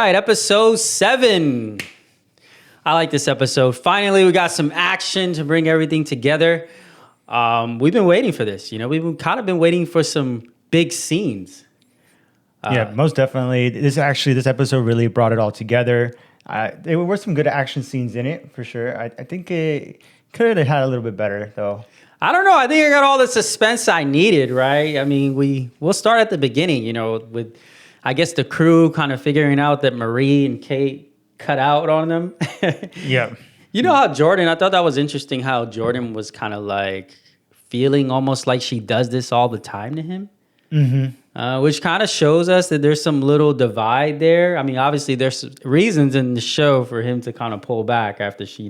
right, episode 7. I like this episode. Finally, we got some action to bring everything together. We've been waiting for this. We've kind of been waiting for some big scenes. Yeah, most definitely. This episode really brought it all together. There were some good action scenes in it, for sure. I think it could have had a little bit better, though. I don't know. I think I got all the suspense I needed, right? I mean, we'll start at the beginning, with, I guess, the crew kind of figuring out that Marie and Kate cut out on them. Yeah. You know how Jordan, I thought that was interesting how Jordan was kind of like feeling almost like she does this all the time to him. Mm-hmm. Which kind of shows us that there's some little divide there. I mean, obviously there's reasons in the show for him to kind of pull back after she,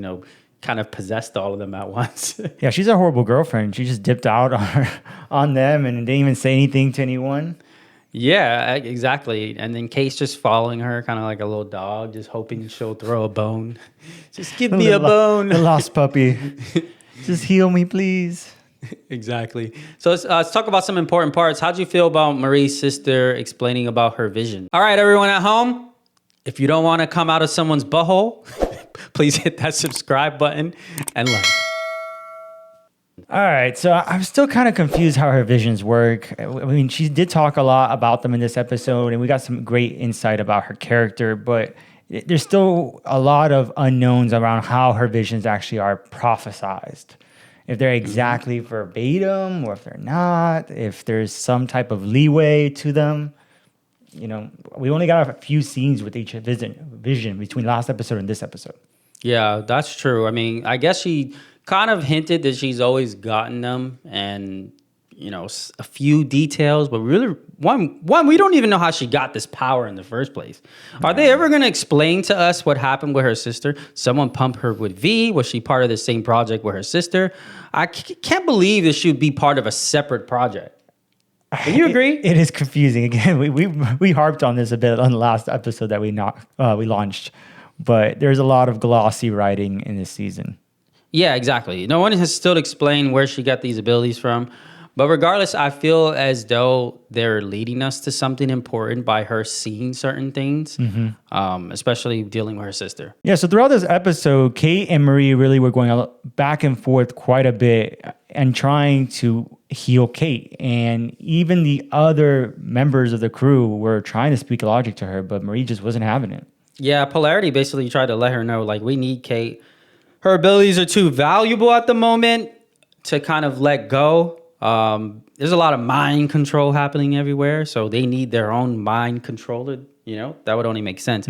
kind of possessed all of them at once. Yeah, she's a horrible girlfriend. She just dipped out on them and didn't even say anything to anyone. Yeah, exactly. And then Kate's just following her, kind of like a little dog, just hoping she'll throw a bone. Just give me a bone. The lost puppy. Just heal me, please. Exactly. So let's talk about some important parts. How'd you feel about Marie's sister explaining about her vision? All right, everyone at home, if you don't want to come out of someone's butthole, please hit that subscribe button and like. All right, so I'm still kind of confused how her visions work. I mean, she did talk a lot about them in this episode, and we got some great insight about her character, but there's still a lot of unknowns around how her visions actually are prophesized. If they're exactly verbatim or if they're not, if there's some type of leeway to them. We only got a few scenes with each vision between last episode and this episode. Yeah, that's true. I mean, I guess she kind of hinted that she's always gotten them and, a few details, but really one, we don't even know how she got this power in the first place. Are they ever going to explain to us what happened with her sister? Someone pumped her with V. Was she part of the same project with her sister? I can't believe this should be part of a separate project. Do you agree? It is confusing. Again, we harped on this a bit on the last episode that we launched, but there's a lot of glossy writing in this season. Yeah, exactly. No one has still explained where she got these abilities from. But regardless, I feel as though they're leading us to something important by her seeing certain things, especially dealing with her sister. Yeah, so throughout this episode, Kate and Marie really were going back and forth quite a bit and trying to heal Kate. And even the other members of the crew were trying to speak logic to her, but Marie just wasn't having it. Yeah, Polarity basically tried to let her know, like, we need Kate. Her abilities are too valuable at the moment to kind of let go. There's a lot of mind control happening everywhere, so they need their own mind controller. That would only make sense.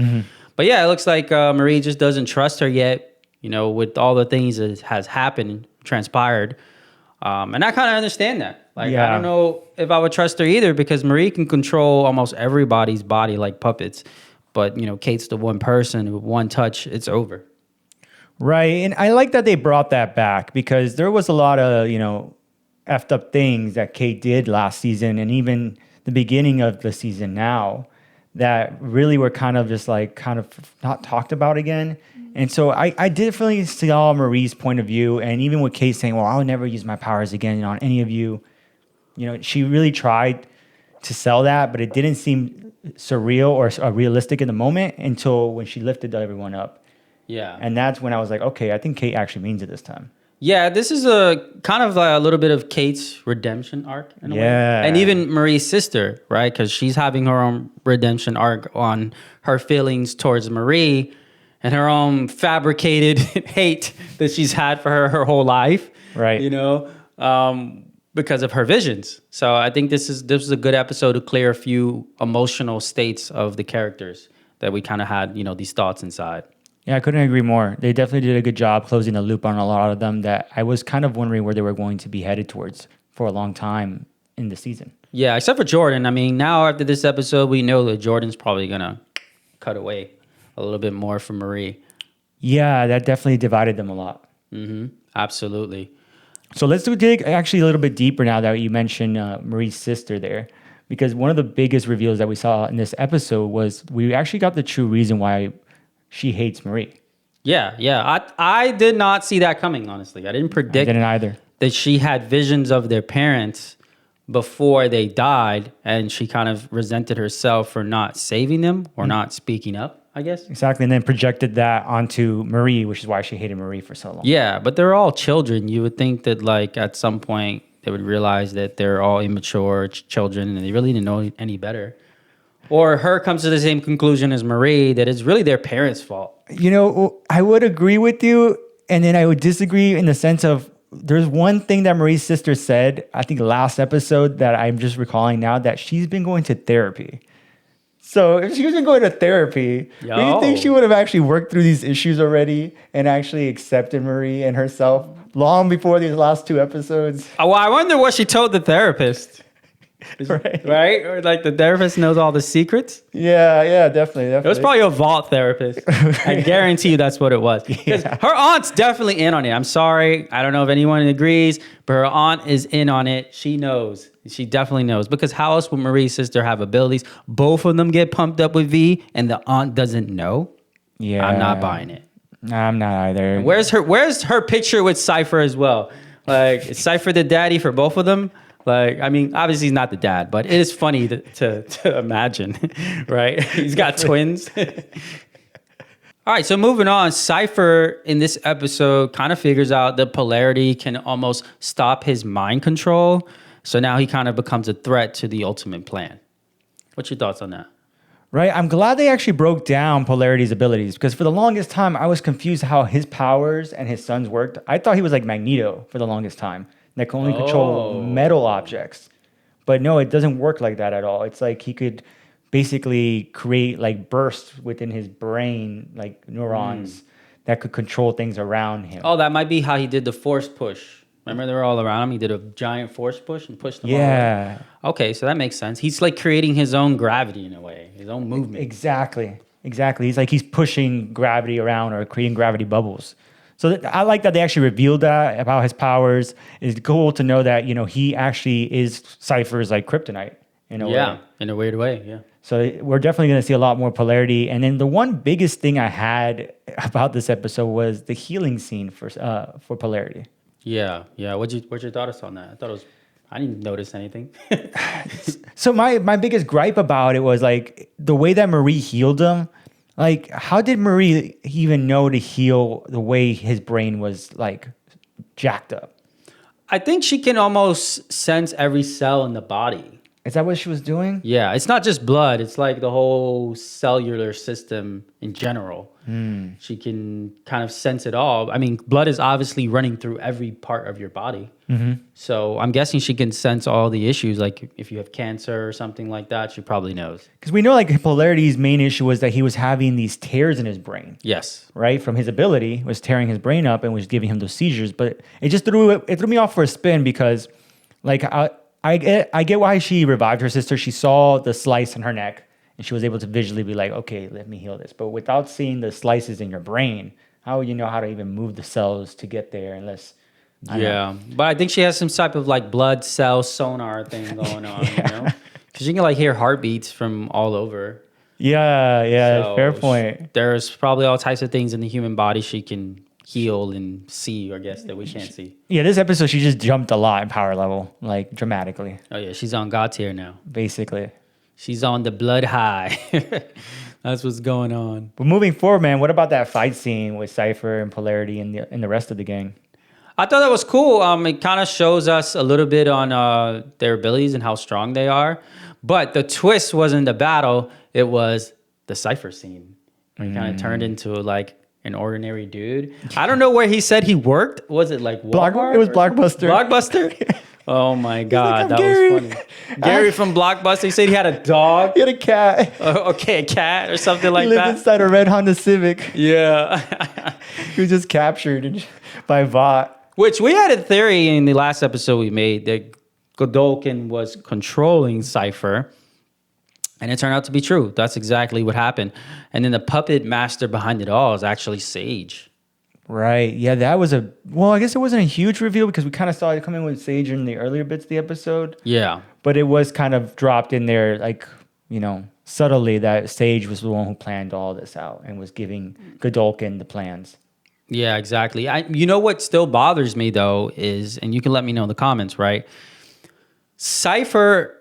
But yeah, it looks like Marie just doesn't trust her yet, with all the things that has happened, transpired. And I kind of understand that. I don't know if I would trust her either, because Marie can control almost everybody's body like puppets. But, Kate's the one person with one touch, it's over. Right. And I like that they brought that back, because there was a lot of, effed up things that Kate did last season and even the beginning of the season now that really were kind of not talked about again. And so I definitely saw Marie's point of view, and even with Kate saying, well, I would never use my powers again on any of you. She really tried to sell that, but it didn't seem surreal or realistic in the moment until when she lifted everyone up. Yeah. And that's when I was like, okay, I think Kate actually means it this time. Yeah, this is a kind of a little bit of Kate's redemption arc in a way. And even Marie's sister, right? Because she's having her own redemption arc on her feelings towards Marie and her own fabricated hate that she's had for her whole life. Right. Because of her visions. So I think this is a good episode to clear a few emotional states of the characters that we kind of had, these thoughts inside. Yeah, I couldn't agree more. They definitely did a good job closing the loop on a lot of them that I was kind of wondering where they were going to be headed towards for a long time in the season. Yeah, except for Jordan. I mean, now after this episode, we know that Jordan's probably going to cut away a little bit more from Marie. Yeah, that definitely divided them a lot. Absolutely. So let's dig actually a little bit deeper now that you mentioned Marie's sister there. Because one of the biggest reveals that we saw in this episode was we actually got the true reason why she hates Marie. Yeah. I did not see that coming, honestly. I didn't predict I didn't either. that she had visions of their parents before they died, and she kind of resented herself for not saving them or not speaking up, I guess. Exactly. And then projected that onto Marie, which is why she hated Marie for so long. Yeah, but they're all children. You would think that like at some point they would realize that they're all immature children and they really didn't know any better. Or her comes to the same conclusion as Marie, that it's really their parents' fault. You know, I would agree with you. And then I would disagree in the sense of there's one thing that Marie's sister said, I think last episode, that I'm just recalling now, that she's been going to therapy. So if she wasn't going to therapy, do you think she would have actually worked through these issues already and actually accepted Marie and herself long before these last 2 episodes? Well, I wonder what she told the therapist. Right? Or like the therapist knows all the secrets? Yeah, definitely. It was probably a vault therapist. I guarantee you that's what it was. Because her aunt's definitely in on it. I'm sorry. I don't know if anyone agrees, but her aunt is in on it. She knows. She definitely knows. Because how else would Marie's sister have abilities? Both of them get pumped up with V and the aunt doesn't know? Yeah. I'm not buying it. I'm not either. Where's her picture with Cypher as well? Like, is Cypher the daddy for both of them? Like, I mean, obviously he's not the dad, but it is funny to imagine, right? He's got twins. All right, so moving on, Cypher in this episode kind of figures out that polarity can almost stop his mind control. So now he kind of becomes a threat to the ultimate plan. What's your thoughts on that? Right. I'm glad they actually broke down Polarity's abilities, because for the longest time, I was confused how his powers and his son's worked. I thought he was like Magneto for the longest time, that can only control metal objects. But no, it doesn't work like that at all. It's like he could basically create like bursts within his brain, like neurons that could control things around him. Oh, that might be how he did the force push. Remember, they were all around him. He did a giant force push and pushed them all away. Okay, so that makes sense. He's like creating his own gravity in a way, his own movement. Exactly. He's pushing gravity around or creating gravity bubbles. So I like that they actually revealed that about his powers. It's cool to know that, you know, he actually is Cypher's like kryptonite in a way. Yeah, in a weird way, yeah. So we're definitely going to see a lot more polarity. And then the one biggest thing I had about this episode was the healing scene for polarity. Yeah. What's your thoughts on that? I didn't notice anything. So my biggest gripe about it was like the way that Marie healed him. Like, how did Marie even know to heal the way his brain was like jacked up? I think she can almost sense every cell in the body. Is that what she was doing? Yeah, it's not just blood. It's like the whole cellular system in general. She can kind of sense it all. I mean, blood is obviously running through every part of your body. So I'm guessing she can sense all the issues. Like if you have cancer or something like that, she probably knows. Because we know like Polarity's main issue was that he was having these tears in his brain. Yes. Right? From his ability, was tearing his brain up and was giving him those seizures. But it just threw me off for a spin because like I get why she revived her sister. She saw the slice in her neck and she was able to visually be like, okay, let me heal this. But without seeing the slices in your brain, how would you know how to even move the cells to get there unless... But I think she has some type of like blood cell sonar thing going on, you know? Because you can like hear heartbeats from all over. Yeah, So fair point. There's probably all types of things in the human body she can heal and see, I guess, that we can't see. Yeah, this episode, she just jumped a lot in power level, like dramatically. Oh yeah, she's on God tier now. Basically. She's on the blood high. That's what's going on. But moving forward, man, what about that fight scene with Cypher and Polarity and the rest of the gang? I thought that was cool. It kind of shows us a little bit on their abilities and how strong they are. But the twist wasn't the battle. It was the Cypher scene. He kind of turned into like an ordinary dude. I don't know where he said he worked. Was it like Walmart? It was Blockbuster. Blockbuster? Oh my God, like, that Gary. was funny. Gary from Blockbuster, he said he had a dog. He had a cat. Okay, a cat or something like He lived that. inside a red Honda Civic. Yeah. He was just captured by Vought. Which we had a theory in the last episode we made that Godolkin was controlling Cypher. And it turned out to be true. That's exactly what happened. And then the puppet master behind it all is actually Sage. Right. Yeah, that was well, I guess it wasn't a huge reveal because we kind of saw it coming with Sage in the earlier bits of the episode. Yeah. But it was kind of dropped in there, like, you know, subtly that Sage was the one who planned all this out and was giving Godolkin the plans. Yeah, exactly. You know what still bothers me, though, is, and you can let me know in the comments, right? Cypher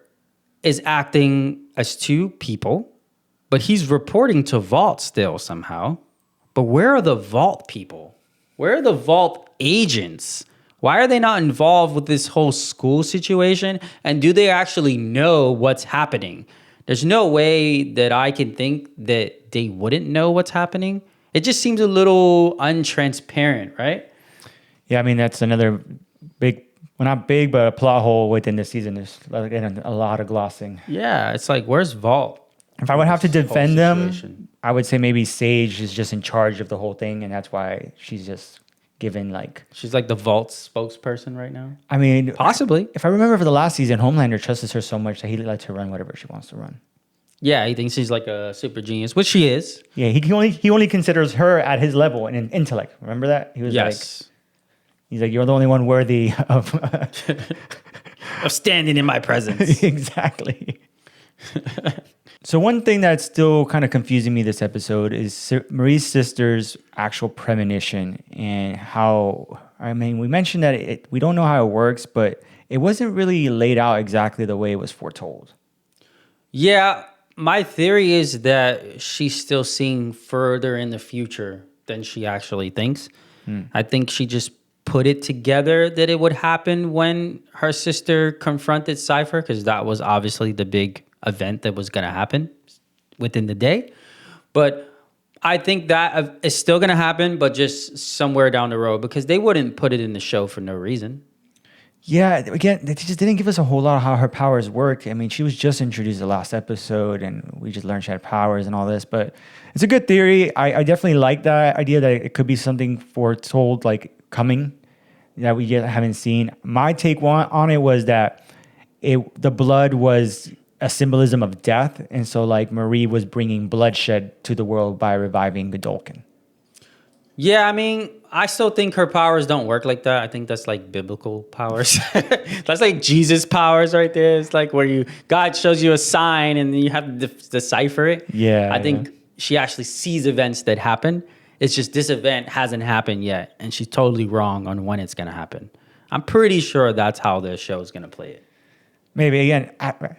is acting as two people, but he's reporting to Vault still somehow. But where are the Vault people? Where are the Vault agents? Why are they not involved with this whole school situation? And do they actually know what's happening? There's no way that I can think that they wouldn't know what's happening. It just seems a little untransparent, right? Yeah, I mean, that's another big, well, not big, but a plot hole within the season. There's again, a lot of glossing. Yeah, it's like, where's Vault? If I would have to This whole defend them, situation. I would say maybe Sage is just in charge of the whole thing, and that's why she's just given like. She's like the Vault spokesperson right now. I mean, Possibly. if I remember for the last season, Homelander trusts her so much that he lets her run whatever she wants to run. Yeah, he thinks she's like a super genius, which she is. Yeah, he only considers her at his level and in intellect. Remember that? He was Yes. he's like, you're the only one worthy of. Of standing in my presence. Exactly. So one thing that's still kind of confusing me this episode is Marie's sister's actual premonition and how, I mean, we mentioned that we don't know how it works, but it wasn't really laid out exactly the way it was foretold. Yeah, my theory is that she's still seeing further in the future than she actually thinks. I think she just put it together that it would happen when her sister confronted Cypher, because that was obviously the big event that was going to happen within the day. But I think that is still going to happen, but just somewhere down the road, because they wouldn't put it in the show for no reason. Yeah, again, they just didn't give us a whole lot of how her powers work. I mean, she was just introduced the last episode, and we just learned she had powers and all this. But it's a good theory. I definitely like that idea that it could be something foretold, like coming, that we yet haven't seen. My take on it was that the blood was a symbolism of death, and so like Marie was bringing bloodshed to the world by reviving Godolkin. Yeah, I mean, I still think her powers don't work like that. I think that's like biblical powers. That's like Jesus powers right there. It's like where God shows you a sign and you have to decipher it. Yeah, I think she actually sees events that happen. It's just this event hasn't happened yet, and she's totally wrong on when it's going to happen. I'm pretty sure that's how the show is going to play it. Maybe again,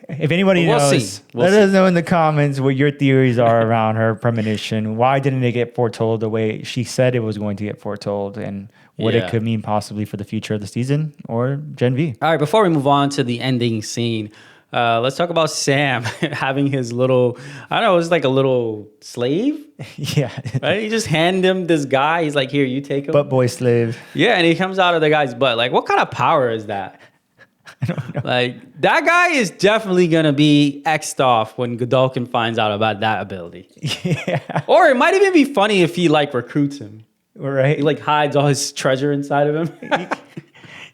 if anybody We'll knows, see. We'll let see. us know in the comments what your theories are around her premonition. Why didn't it get foretold the way she said it was going to get foretold, and what it could mean possibly for the future of the season or Gen V? All right, before we move on to the ending scene, let's talk about Sam having his little, I don't know, it was like a little slave, Yeah, right? He just handed him this guy. He's like, here, you take him. but boy slave. Yeah, and he comes out of the guy's butt. Like, what kind of power is that? I don't know. Like, that guy is definitely going to be X'd off when Godolkin finds out about that ability. Yeah, Or it might even be funny if he, like, recruits him. right. He, like, hides all his treasure inside of him.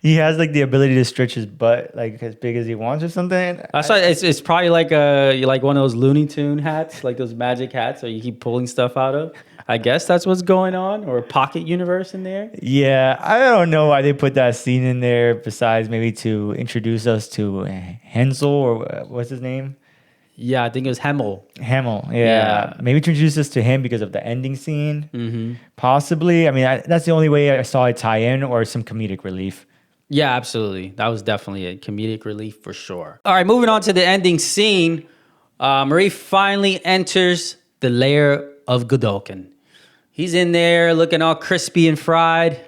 He has like the ability to stretch his butt like as big as he wants or something. That's why it's probably like one of those Looney Tune hats, like those magic hats that you keep pulling stuff out of. I guess that's what's going on, or a pocket universe in there. Yeah, I don't know why they put that scene in there. Besides, maybe to introduce us to Hensel or what's his name? Yeah, I think it was Hemmel. Hamill. Yeah. Yeah. Maybe to introduce us to him because of the ending scene. Possibly. I mean, that's the only way I saw it tie in, or some comedic relief. Yeah, absolutely. That was definitely a comedic relief for sure. All right, moving on to the ending scene. Marie finally enters the lair of Godolkin. He's in there looking all crispy and fried.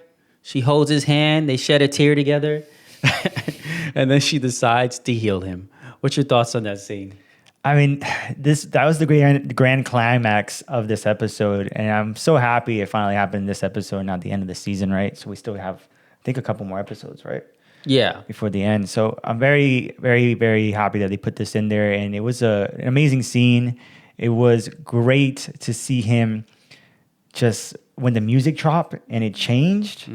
She holds his hand. They shed a tear together. And then she decides to heal him. What's your thoughts on that scene? I mean, that was the grand climax of this episode, and I'm so happy it finally happened in this episode, not the end of the season, right? So we still have, I think, a couple more episodes, right? Yeah. Before the end. So I'm very, very, very happy that they put this in there, and it was an amazing scene. It was great to see him just when the music dropped and it changed,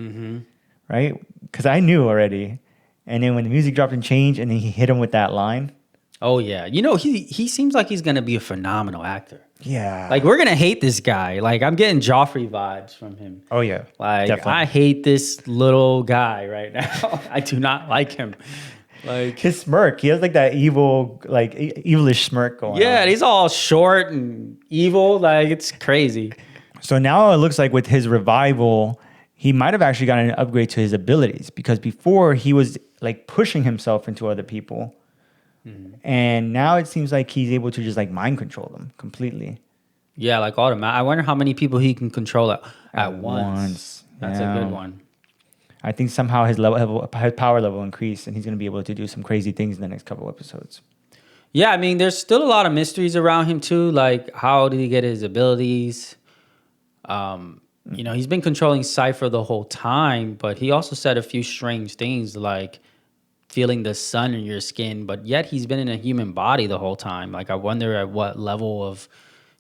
right? Because I knew already, and then when the music dropped and changed, and then he hit him with that line. Oh, yeah. You know, he seems like he's going to be a phenomenal actor. Yeah. Like, we're going to hate this guy. Like, I'm getting Joffrey vibes from him. Oh, yeah. Like, Definitely. I hate this little guy right now. I do not like him. Like, His smirk. He has like that evil, like evilish smirk going on. yeah, and he's all short and evil. Like, it's crazy. So now it looks like with his revival, he might have actually gotten an upgrade to his abilities, because before he was like pushing himself into other people. And now it seems like he's able to just like mind control them completely. Yeah, like automatic. I wonder how many people he can control at once. That's a good one. I think somehow his power level increased, and he's going to be able to do some crazy things in the next couple episodes. Yeah, I mean, there's still a lot of mysteries around him too. Like, how did he get his abilities? He's been controlling Cypher the whole time, but he also said a few strange things like feeling the sun in your skin, but yet he's been in a human body the whole time. Like, I wonder at what level of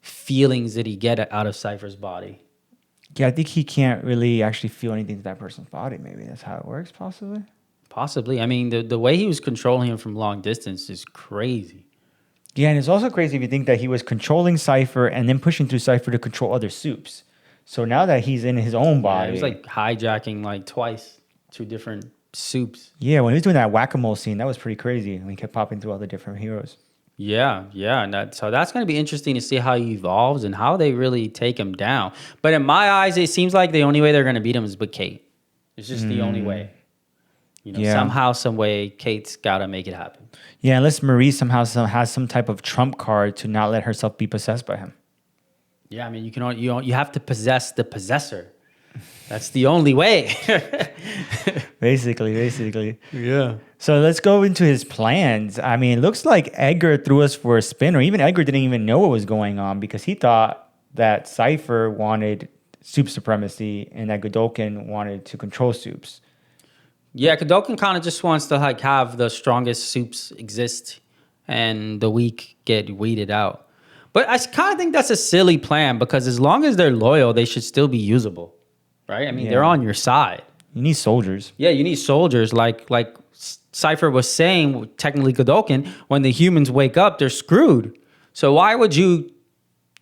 feelings did he get out of Cypher's body? Yeah, I think he can't really actually feel anything to that person's body. Maybe that's how it works, possibly. Possibly. I mean, the way he was controlling him from long distance is crazy. Yeah, and it's also crazy if you think that he was controlling Cypher and then pushing through Cypher to control other soups. So now that he's in his own body... Yeah, he was like hijacking like twice, 2 different soups. Yeah, when he was doing that whack-a-mole scene, that was pretty crazy. When he kept popping through all the different heroes. Yeah. And so that's going to be interesting to see how he evolves and how they really take him down. But in my eyes, it seems like the only way they're going to beat him is with Kate. It's just the only way. Somehow, some way, Kate's got to make it happen. Yeah, unless Marie somehow has some type of trump card to not let herself be possessed by him. Yeah, I mean, you have to possess the possessor. That's the only way. Basically. Yeah. So let's go into his plans. I mean, it looks like Edgar threw us for a spin, or even Edgar didn't even know what was going on, because he thought that Cypher wanted soup supremacy and that Godolkin wanted to control soups. Yeah, Godolkin kind of just wants to like have the strongest soups exist and the weak get weeded out. But I kind of think that's a silly plan, because as long as they're loyal, they should still be usable, right? I mean, they're on your side. You need soldiers. Yeah, you need soldiers. Like Cypher was saying, technically Godolkin, when the humans wake up, they're screwed. So why would you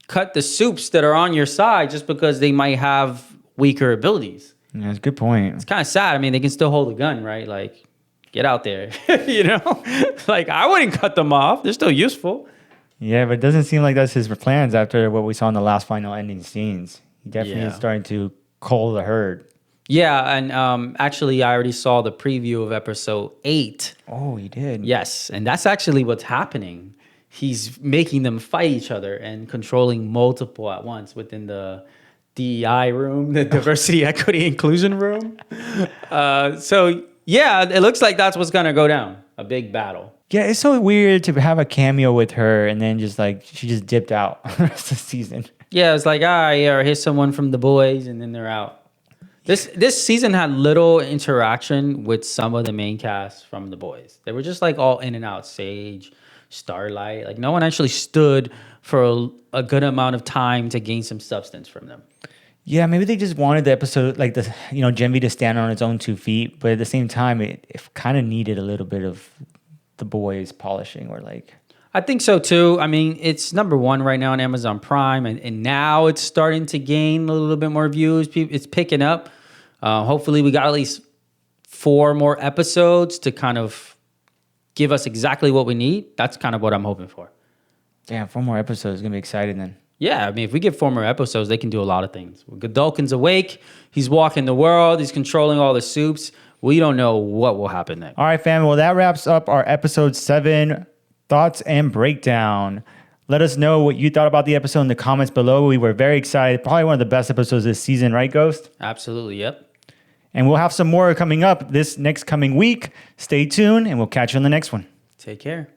cut the soups that are on your side just because they might have weaker abilities? Yeah, that's a good point. It's kind of sad. I mean, they can still hold a gun, right? Like, get out there, Like, I wouldn't cut them off. They're still useful. Yeah, but it doesn't seem like that's his plans after what we saw in the last final ending scenes. He definitely is starting to cull the herd. Yeah, and actually, I already saw the preview of episode 8. Oh, you did? Yes, and that's actually what's happening. He's making them fight each other and controlling multiple at once within the DEI room, the diversity, equity, inclusion room. So, yeah, it looks like that's what's going to go down, a big battle. Yeah, it's so weird to have a cameo with her and then just like, she just dipped out the rest of the season. Yeah, it's like, here's someone from The Boys, and then they're out. This season had little interaction with some of the main cast from The Boys. They were just like all in and out. Sage, Starlight. Like, no one actually stood for a good amount of time to gain some substance from them. Yeah, maybe they just wanted the episode, like Gen V to stand on its own 2 feet, but at the same time, it kind of needed a little bit of The Boys polishing, or like... I think so too. I mean, it's #1 right now on Amazon Prime, and now it's starting to gain a little bit more views. It's picking up. Hopefully, we got at least 4 more episodes to kind of give us exactly what we need. That's kind of what I'm hoping for. Damn, 4 more episodes. It's going to be exciting then. Yeah, I mean, if we get 4 more episodes, they can do a lot of things. Godolkin's awake. He's walking the world. He's controlling all the soups. We don't know what will happen next. All right, fam. Well, that wraps up our episode 7 thoughts and breakdown. Let us know what you thought about the episode in the comments below. We were very excited. Probably one of the best episodes this season, right, Ghost? Absolutely, yep. And we'll have some more coming up this next coming week. Stay tuned, and we'll catch you on the next one. Take care.